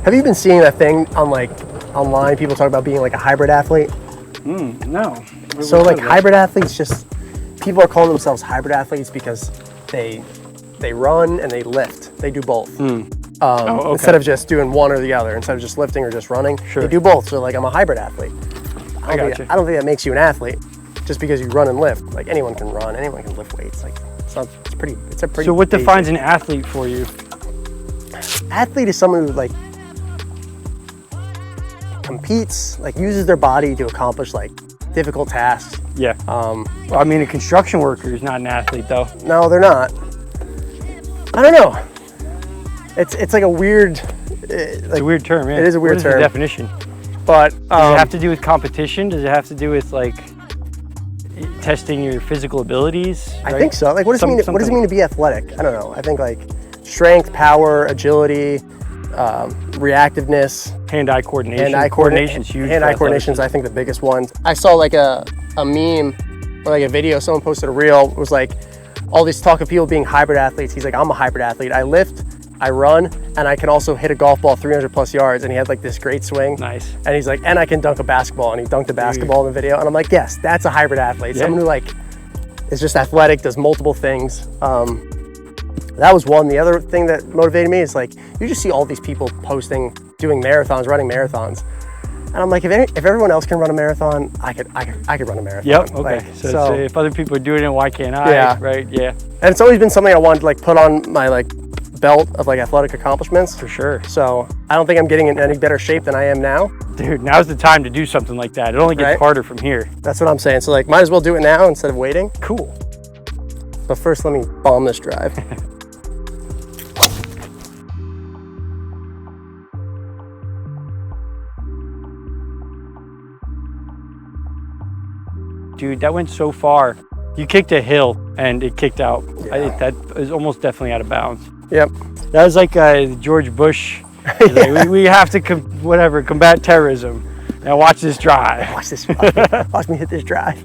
Have you been seeing that thing on like online? People talk about being like a hybrid athlete. No. So like hybrid athletes, just people are calling themselves hybrid athletes because they run and they lift. They do both. Instead of just doing one or the other, instead of just lifting or just running, they do both. So like I'm a hybrid athlete. I don't think that makes you an athlete just because you run and lift. Like anyone can run, anyone can lift weights. Like it's a pretty. So what defines an athlete for you? Athlete is someone who like competes, like uses their body to accomplish like difficult tasks. Yeah. Well, I mean, a construction worker is not an athlete, though. No, they're not. I don't know. It's like a weird. It's a weird term. Yeah. It is a weird term. What is the definition? But does it have to do with competition? Does it have to do with like testing your physical abilities? I think so. Like, what does it mean? What does it mean to be athletic? I don't know. I think like strength, power, agility, reactiveness, hand-eye coordination. Hand-eye coordination is huge. Hand-eye coordination is, I think, the biggest one. I saw like a meme or like a video. Someone posted a reel. It was like all this talk of people being hybrid athletes. He's like, I'm a hybrid athlete. I lift, I run, and I can also hit a golf ball 300 plus yards. And he had like this great swing. Nice. And he's like, and I can dunk a basketball. And he dunked a basketball in the video. And I'm like, yes, that's a hybrid athlete. Someone who like is just athletic, does multiple things. That was one. The other thing that motivated me is like, you just see all these people posting, doing marathons, running marathons. And I'm like, if everyone else can run a marathon, I could run a marathon. Yep. Okay. Like, so if other people are doing it, why can't I? Yeah. Right. Yeah. And it's always been something I wanted to like put on my like belt of like athletic accomplishments. For sure. So I don't think I'm getting in any better shape than I am now. Dude, now's the time to do something like that. It only gets harder from here. That's what I'm saying. So like, might as well do it now instead of waiting. Cool. But first, let me bomb this drive. Dude, that went so far. You kicked a hill and it kicked out. Yeah. That is almost definitely out of bounds. Yep. That was like George Bush. Like, we have to combat terrorism. Now watch this drive. Watch this. Watch me hit this drive.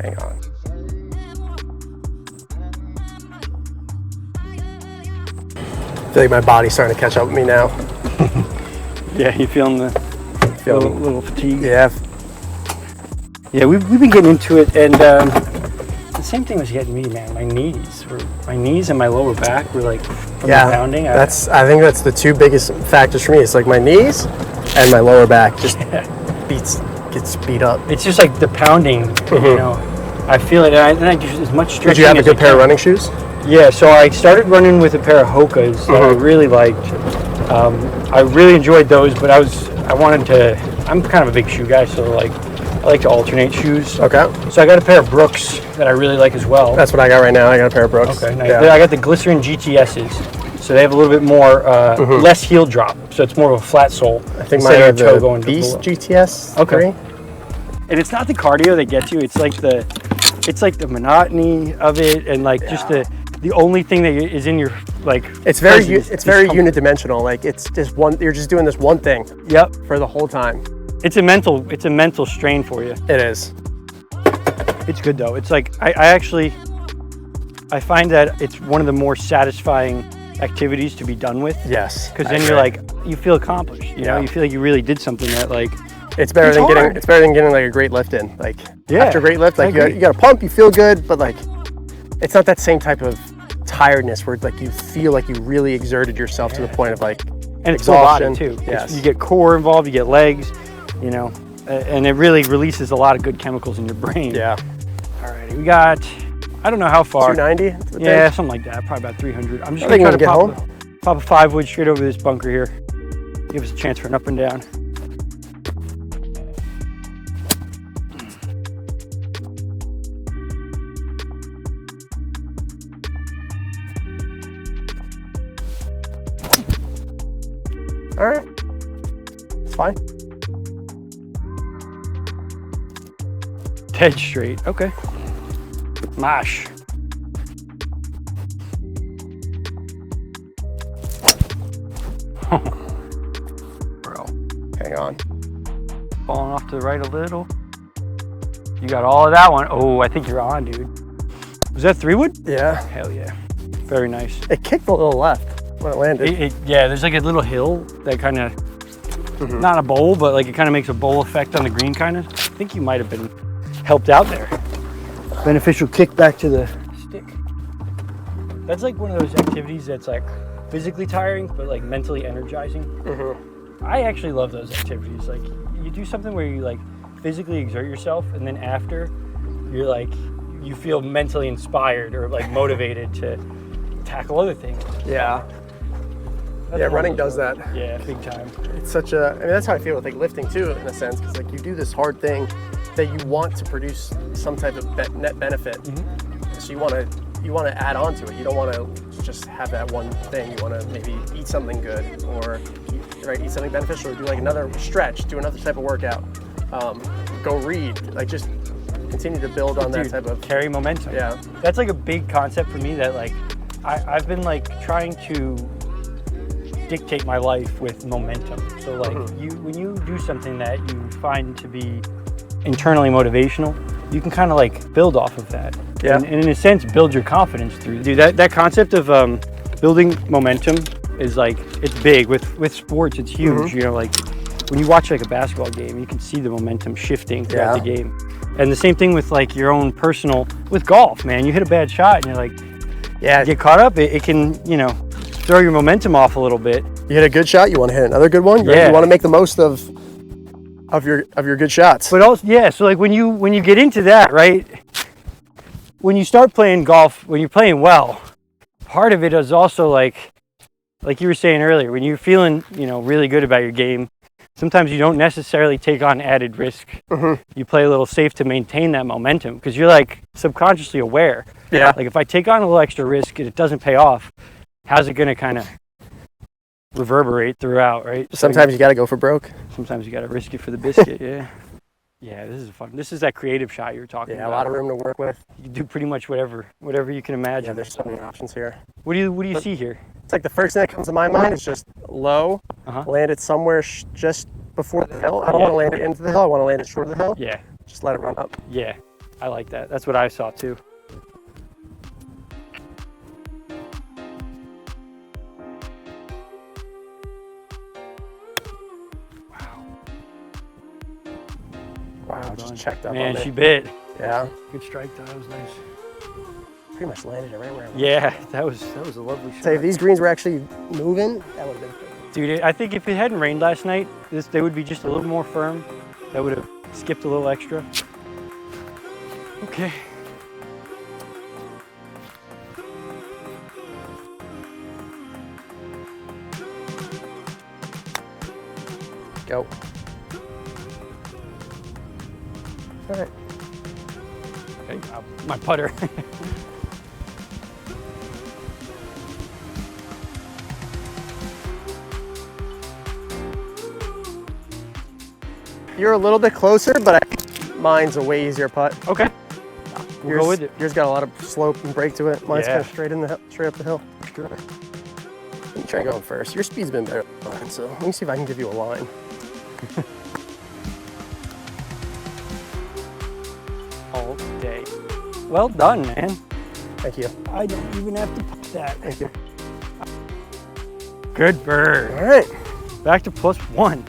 Hang on. I feel like my body's starting to catch up with me now. Yeah, you feeling the little fatigue? Yeah. Yeah, we've been getting into it, and the same thing was getting me, man. My knees and my lower back were like from the pounding. I think that's the two biggest factors for me. It's like my knees and my lower back just gets beat up. It's just like the pounding, you know. I feel it, and I do as much stretching. Did you have a good pair of running shoes? Yeah, so I started running with a pair of Hoka's that I really liked. I really enjoyed those, but I'm kind of a big shoe guy, so like I like to alternate shoes. Okay. So I got a pair of Brooks that I really like as well. That's what I got right now. I got a pair of Brooks. Okay, nice. Yeah. I got the Glycerin GTSs, so they have a little bit more, less heel drop, so it's more of a flat sole. I think mine are the Beast GTS. Okay. 3. And it's not the cardio that gets you, it's like the monotony of it, and like just the only thing that is in your it's very unidimensional. Like it's just one. You're just doing this one thing. Yep. For the whole time. It's a mental strain for you. It is. It's good though. It's like I find that it's one of the more satisfying activities to be done with. Yes. Because then you're like, you feel accomplished. You know, you feel like you really did something that like. It's better than getting like a great lift in. Like after a great lift, like you got a pump, you feel good, but like it's not that same type of tiredness where like you feel like you really exerted yourself to the point of like and it's full body too. Yes. You get core involved, you get legs, you know, and it really releases a lot of good chemicals in your brain. Yeah. All right, we got, I don't know how far. 290? Yeah, something like that. Probably about 300. I'm just gonna try to pop a 5-wood straight over this bunker here. Give us a chance for an up and down. All right, it's fine. Dead straight, okay. Mash. Bro, hang on. Falling off to the right a little. You got all of that one. Oh, I think you're on, dude. Was that 3-wood? Yeah. Hell yeah. Very nice. It kicked a little left when it landed. Yeah, there's like a little hill that kind of, not a bowl, but like it kind of makes a bowl effect on the green kind of. I think you might have been helped out there. Beneficial kick back to the stick. That's like one of those activities that's like physically tiring, but like mentally energizing. I actually love those activities. Like you do something where you like physically exert yourself, and then after you're like, you feel mentally inspired or like motivated to tackle other things. Yeah. Yeah, running does that. Yeah, big time. It's such a, I mean, that's how I feel with like lifting too, in a sense, because like you do this hard thing that you want to produce some type of net benefit. So you want to add on to it. You don't want to just have that one thing. You want to maybe eat something good, or eat something beneficial, or do like another stretch, do another type of workout, go read, like just continue to build on that type of carry momentum. Yeah, that's like a big concept for me that like I've been like trying to dictate my life with momentum. So like when you do something that you find to be internally motivational, you can kind of like build off of that. Yeah. And in a sense, build your confidence through. Dude, that concept of building momentum is like, it's big with sports. It's huge. You know, like when you watch like a basketball game, you can see the momentum shifting throughout the game. And the same thing with like your own personal, with golf, man. You hit a bad shot and you're like, get caught up. It can, you know, throw your momentum off a little bit. You hit a good shot, you want to hit another good one. You want to make the most of your good shots. But also, so like when you get into that, right? When you start playing golf, when you're playing well, part of it is also like you were saying earlier, when you're feeling, you know, really good about your game, sometimes you don't necessarily take on added risk. You play a little safe to maintain that momentum because you're like subconsciously aware. Yeah. Like if I take on a little extra risk and it doesn't pay off, how's it going to kind of reverberate throughout, right? Sometimes you got to go for broke. Sometimes you got to risk it for the biscuit. Yeah, this is fun. This is that creative shot you were talking about. Yeah, a lot of room to work with. You can do pretty much whatever you can imagine. Yeah, there's so many options here. What do you see here? It's like the first thing that comes to my mind is just low, land it somewhere just before the hill. I don't want to land it into the hill. I want to land it short of the hill. Yeah. Just let it run up. Yeah, I like that. That's what I saw too. Wow, just checked up on Man, it. she bit. Yeah. Good strike though, that was nice. Pretty much landed it right where I wanted. Yeah, that was a lovely shot. So if these greens were actually moving, that would have been good. Dude, I think if it hadn't rained last night, they would be just a little more firm. That would have skipped a little extra. Okay. Go. All right. Okay, my putter. You're a little bit closer, but I think mine's a way easier putt. Okay. We'll go with it. Yours got a lot of slope and break to it. Mine's kind of straight up the hill. Sure. Let me try going first. Your speed's been better than mine, so let me see if I can give you a line. All day. Well done, man. Thank you. I don't even have to put that. Thank you. Good bird. All right. Back to +1.